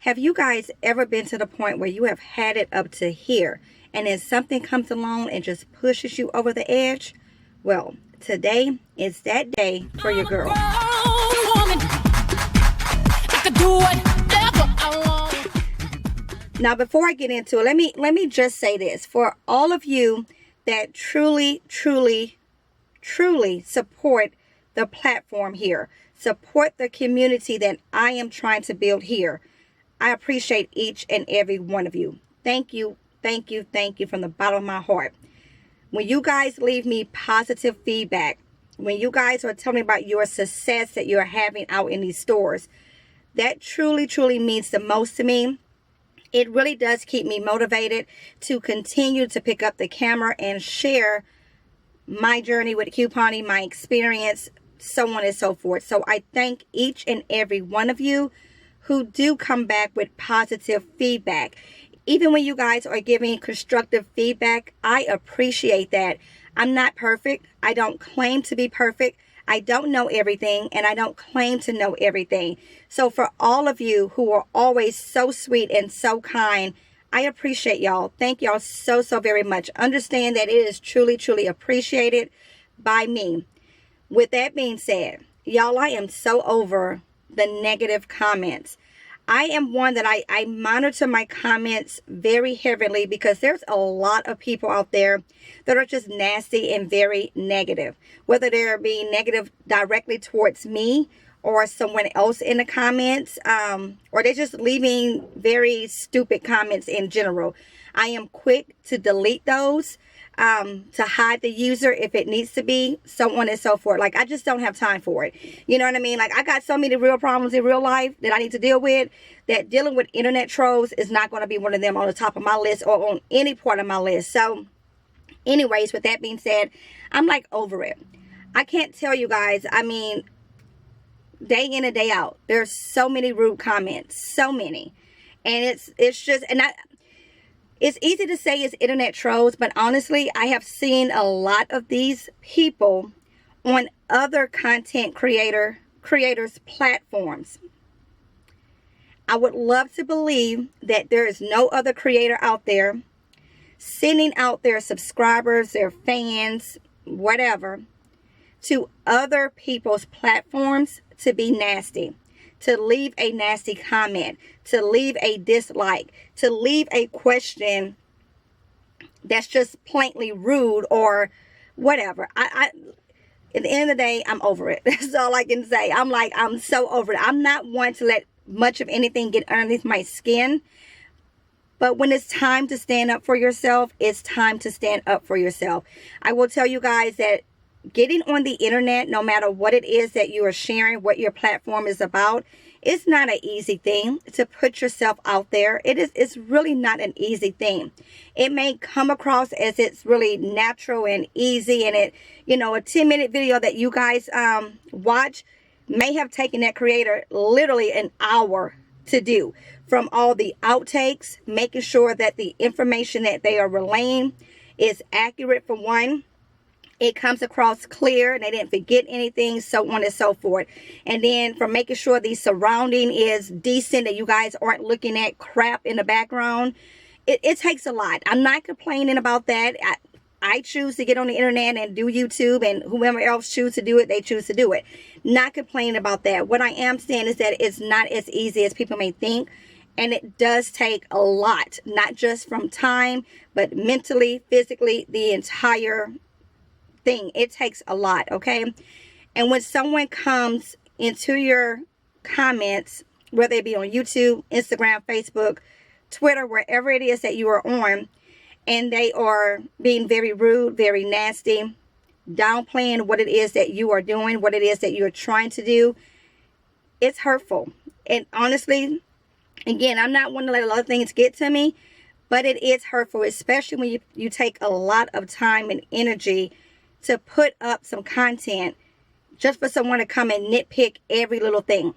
Have you guys ever been to the point where you have had it up to here and then something comes along and just pushes you over the edge? Well, today is that day for your girl. Now, before I get into it, let me just say this. For all of you that truly support the platform here, support the community that I am trying to build here, I appreciate each and every one of you. Thank you from the bottom of my heart. When you guys leave me positive feedback, when you guys are telling me about your success that you're having out in these stores, that truly means the most to me. It really does keep me motivated to continue to pick up the camera and share my journey with couponing, my experience, so on and so forth. So I thank each and every one of you who do come back with positive feedback. Even when you guys are giving constructive feedback, I appreciate that. I'm not perfect. I don't claim to be perfect. I don't know everything, and I don't claim to know everything. So for all of you who are always so sweet and so kind, I appreciate y'all. Thank y'all so very much. Understand that it is truly appreciated by me. With that being said, y'all, I am so over the negative comments. I am one that I monitor my comments very heavily because there's a lot of people out there that are just nasty and very negative. Whether they're being negative directly towards me or someone else in the comments, or they're just leaving very stupid comments in general. I am quick to delete those, to hide the user if it needs to be, so on and so forth. Like, I just don't have time for it. You know what I mean? Like, I got so many real problems in real life that I need to deal with, that dealing with internet trolls is not going to be one of them on the top of my list or on any part of my list. So anyways, with that being said, I'm like over it. I can't tell you guys, I mean, day in and day out, there's so many rude comments, so many. And it's just, and it's easy to say it's internet trolls, but honestly, I have seen a lot of these people on other content creators' platforms. I would love to believe that there is no other creator out there sending out their subscribers, their fans, whatever, to other people's platforms to be nasty, to leave a nasty comment, to leave a dislike, to leave a question that's just plainly rude or whatever. At the end of the day, I'm over it. That's all I can say. I'm so over it. I'm not one to let much of anything get underneath my skin. But when it's time to stand up for yourself, it's time to stand up for yourself. I will tell you guys that getting on the internet, no matter what it is that you are sharing, what your platform is about, it's not an easy thing to put yourself out there. It's really not an easy thing. It may come across as it's really natural and easy, and it, you know, a 10-minute video that you guys watch may have taken that creator literally an hour to do, from all the outtakes, making sure that the information that they are relaying is accurate for one. It comes across clear and they didn't forget anything, so on and so forth. And then from making sure the surrounding is decent, that you guys aren't looking at crap in the background. It takes a lot. I'm not complaining about that. I choose to get on the internet and do YouTube, and whoever else choose to do it, they choose to do it. Not complaining about that. What I am saying is that it's not as easy as people may think. And it does take a lot, not just from time, but mentally, physically, the entire thing. It takes a lot, okay? And when someone comes into your comments, whether it be on YouTube, Instagram, Facebook, Twitter, wherever it is that you are on, and they are being very rude, very nasty, downplaying what it is that you are doing, what it is that you're trying to do, it's hurtful. And honestly, again, I'm not one to let a lot of things get to me, but it is hurtful, especially when you take a lot of time and energy to put up some content just for someone to come and nitpick every little thing.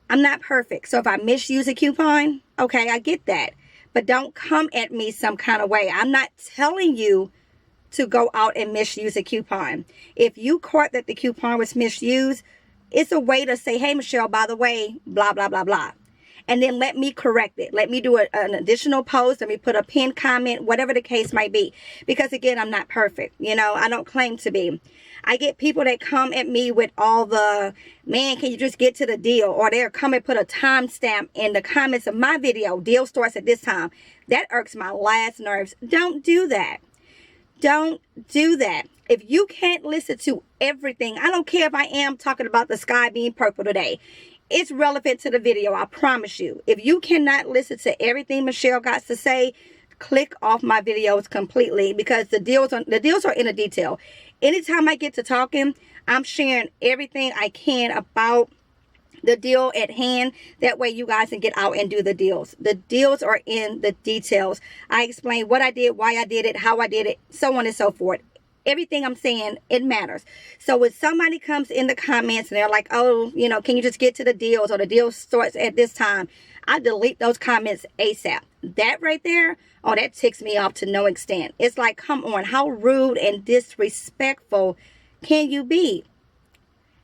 I'm not perfect, so if I misuse a coupon, okay, I get that. But don't come at me some kind of way. I'm not telling you to go out and misuse a coupon. If you caught that the coupon was misused, it's a way to say, hey, Michelle, by the way, blah, blah, blah, blah. and then let me correct it. Let me do an additional post. Let me put a pinned comment, whatever the case might be. Because again, I'm not perfect. You know, I don't claim to be. I get people that come at me with all the, man, can you just get to the deal? Or they'll come and put a timestamp in the comments of my video. Deal starts at this time. That irks my last nerves. Don't do that. Don't do that. If you can't listen to everything, I don't care if I am talking about the sky being purple today. It's relevant to the video, I promise you. If you cannot listen to everything Michelle got to say, click off my videos completely, because the deals are in the detail. Anytime I get to talking, I'm sharing everything I can about the deal at hand. That way you guys can get out and do the deals. The deals are in the details. I explain what I did, why I did it, how I did it, so on and so forth. Everything I'm saying, it matters. So when somebody comes in the comments and they're like, oh, you know, can you just get to the deals, or the deal starts at this time, I delete those comments ASAP. That right there, oh, that ticks me off to no extent. It's like, come on, how rude and disrespectful can you be?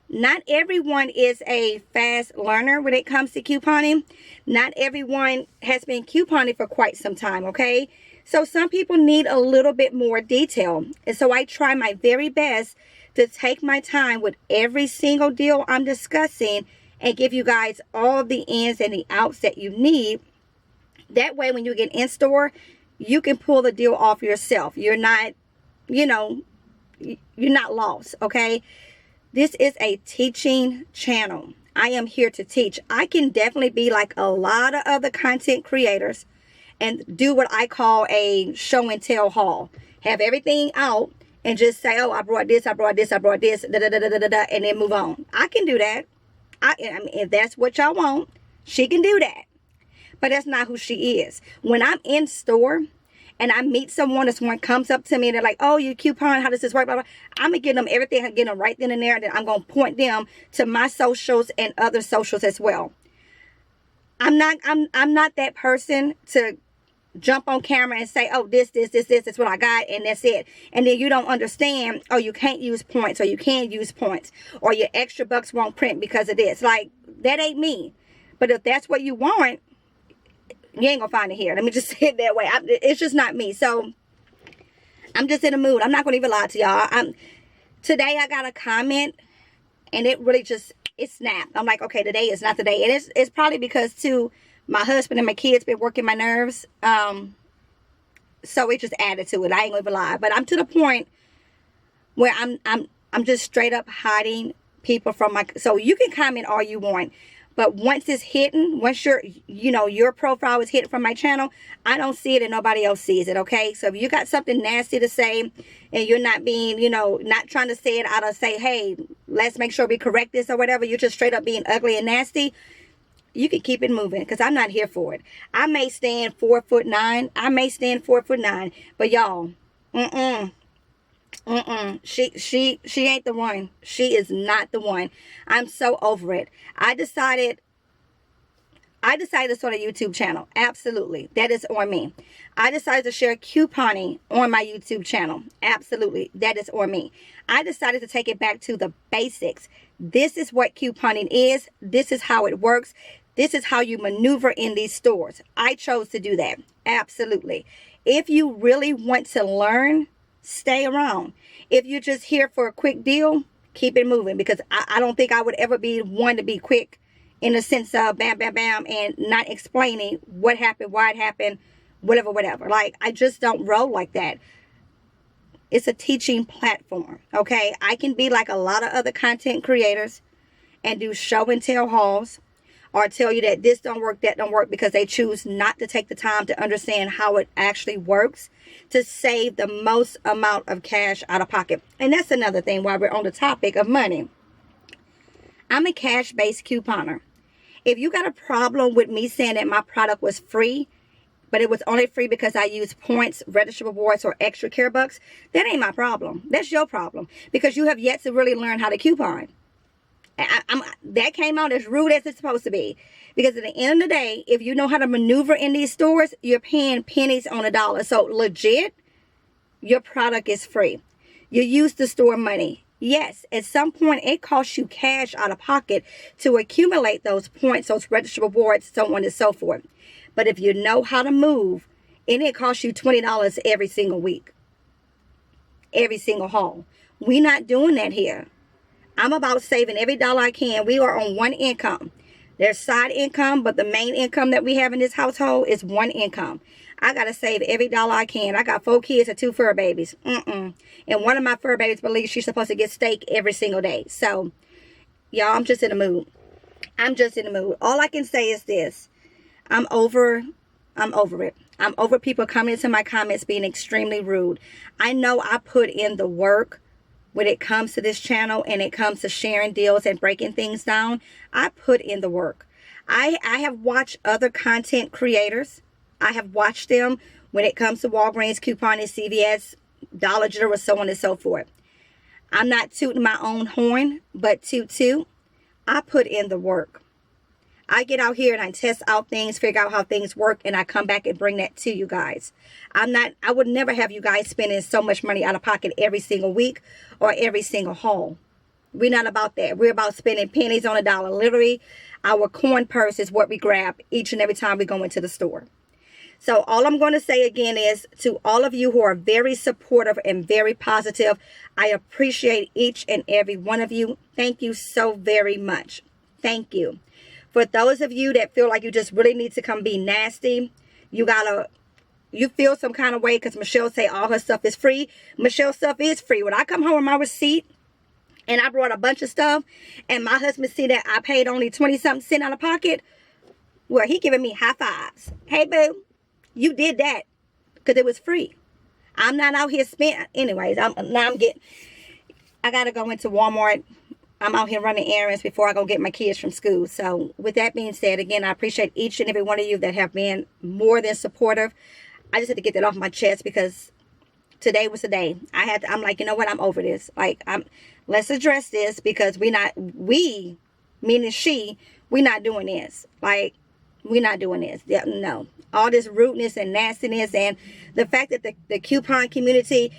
Not everyone is a fast learner when it comes to couponing. Not everyone has been couponing for quite some time, okay? So some people need a little bit more detail. And so I try my very best to take my time with every single deal I'm discussing and give you guys all of the ins and the outs that you need. That way, when you get in store, you can pull the deal off yourself. You're not, you know, you're not lost, okay? This is a teaching channel. I am here to teach. I can definitely be like a lot of other content creators and do what I call a show and tell haul. Have everything out and just say, oh, I brought this, I brought this, I brought this, da, da, da, da, da, da, and then move on. I can do that. I mean, if that's what y'all want, she can do that. But that's not who she is. When I'm in store and I meet someone, or someone comes up to me and they're like, oh, you coupon, how does this work? Blah, blah. I'm going to give them everything. I get them right then and there. And then I'm going to point them to my socials and other socials as well. I'm not that person to jump on camera and say, oh, this is what I got, and that's it. And then you don't understand, oh, you can't use points, or you can use points, or your extra bucks won't print because of this. Like, that ain't me. But if that's what you want, you ain't gonna find it here. Let me just say it that way. It's just not me. So I'm just in a mood. I'm not gonna even lie to y'all. Today I got a comment and it really just, it snapped. I'm like, okay, today is not the day. And it's probably because too, my husband and my kids been working my nerves. So it just added to it. I ain't gonna even lie. But I'm to the point where I'm just straight up hiding people from my, so you can comment all you want. But once it's hidden, once your profile is hidden from my channel, I don't see it and nobody else sees it, okay? So if you got something nasty to say and you're not being, not trying to say it out of say, hey, let's make sure we correct this or whatever, you're just straight up being ugly and nasty, you can keep it moving because I'm not here for it. I may stand 4'9". I may stand 4'9", but y'all, she ain't the one. She is not the one. I'm so over it. I decided to start a YouTube channel. Absolutely. That is on me. I decided to share couponing on my YouTube channel. Absolutely. That is on me. I decided to take it back to the basics. This is what couponing is. This is how it works. This is how you maneuver in these stores. I chose to do that. Absolutely. If you really want to learn, stay around. If you're just here for a quick deal, keep it moving, because I don't think I would ever be one to be quick in the sense of bam, bam, bam, and not explaining what happened, why it happened, whatever. Like, I just don't roll like that. It's a teaching platform, okay? I can be like a lot of other content creators and do show and tell hauls, or tell you that this don't work, that don't work, because they choose not to take the time to understand how it actually works to save the most amount of cash out of pocket. And that's another thing while we're on the topic of money. I'm a cash-based couponer. If you got a problem with me saying that my product was free, but it was only free because I used points, register rewards, or extra care bucks, that ain't my problem. That's your problem, because you have yet to really learn how to coupon. That came out as rude as it's supposed to be. Because at the end of the day, if you know how to maneuver in these stores, you're paying pennies on a dollar. So legit, your product is free. You use the store money. Yes, at some point it costs you cash out of pocket to accumulate those points, those registered rewards, so on and so forth. But if you know how to move, and it costs you $20 every single week, every single haul. We're not doing that here. I'm about saving every dollar I can. We are on one income. There's side income, but the main income that we have in this household is one income. I got to save every dollar I can. I got 4 kids and 2 fur babies. And one of my fur babies believes she's supposed to get steak every single day. So, y'all, I'm just in the mood. I'm just in the mood. All I can say is this. I'm over it. I'm over people coming into my comments being extremely rude. I know I put in the work when it comes to this channel and it comes to sharing deals and breaking things down. I put in the work. I have watched other content creators. I have watched them when it comes to Walgreens, couponing, CVS, Dollar General, so on and so forth. I'm not tooting my own horn, but toot. I put in the work. I get out here and I test out things, figure out how things work, and I come back and bring that to you guys. I would never have you guys spending so much money out of pocket every single week or every single haul. We're not about that. We're about spending pennies on a dollar. Literally, our coin purse is what we grab each and every time we go into the store. So all I'm going to say again is to all of you who are very supportive and very positive, I appreciate each and every one of you. Thank you so very much. Thank you. For those of you that feel like you just really need to come be nasty, you feel some kind of way because Michelle say all her stuff is free. Michelle's stuff is free. When I come home with my receipt and I brought a bunch of stuff and my husband see that I paid only 20-something cents out of pocket, well, he giving me high fives. Hey, boo, you did that because it was free. I'm not out here spending. Anyways, I got to go into Walmart. I'm out here running errands before I go get my kids from school. So with that being said, again, I appreciate each and every one of you that have been more than supportive. I just had to get that off my chest because today was the day. I'm like, you know what? I'm over this. Like, let's address this because we, meaning she, we're not doing this. Like, we're not doing this. Yeah, no. All this rudeness and nastiness and the fact that the coupon community,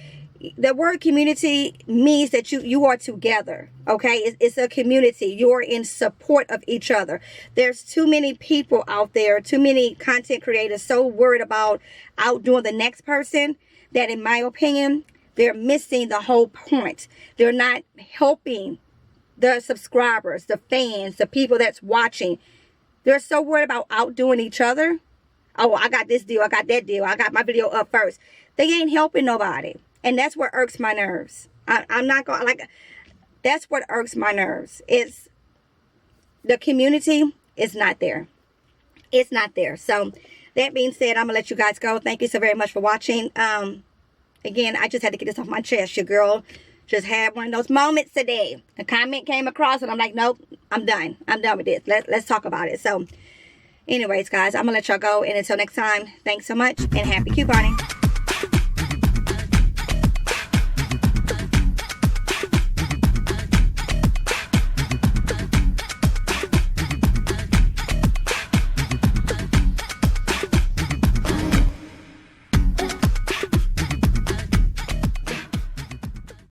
the word community means that you are together, okay? It's a community. You're in support of each other. There's too many people out there, too many content creators so worried about outdoing the next person that, in my opinion, they're missing the whole point. They're not helping the subscribers, the fans, the people that's watching. They're so worried about outdoing each other. Oh, I got this deal. I got that deal. I got my video up first. They ain't helping nobody. And that's what irks my nerves. I'm not going to, that's what irks my nerves. It's the community is not there. It's not there. So that being said, I'm going to let you guys go. Thank you so very much for watching. Again, I just had to get this off my chest. Your girl just had one of those moments today. A comment came across and I'm like, nope, I'm done. I'm done with this. Let's talk about it. So anyways, guys, I'm going to let y'all go. And until next time, thanks so much and happy couponing.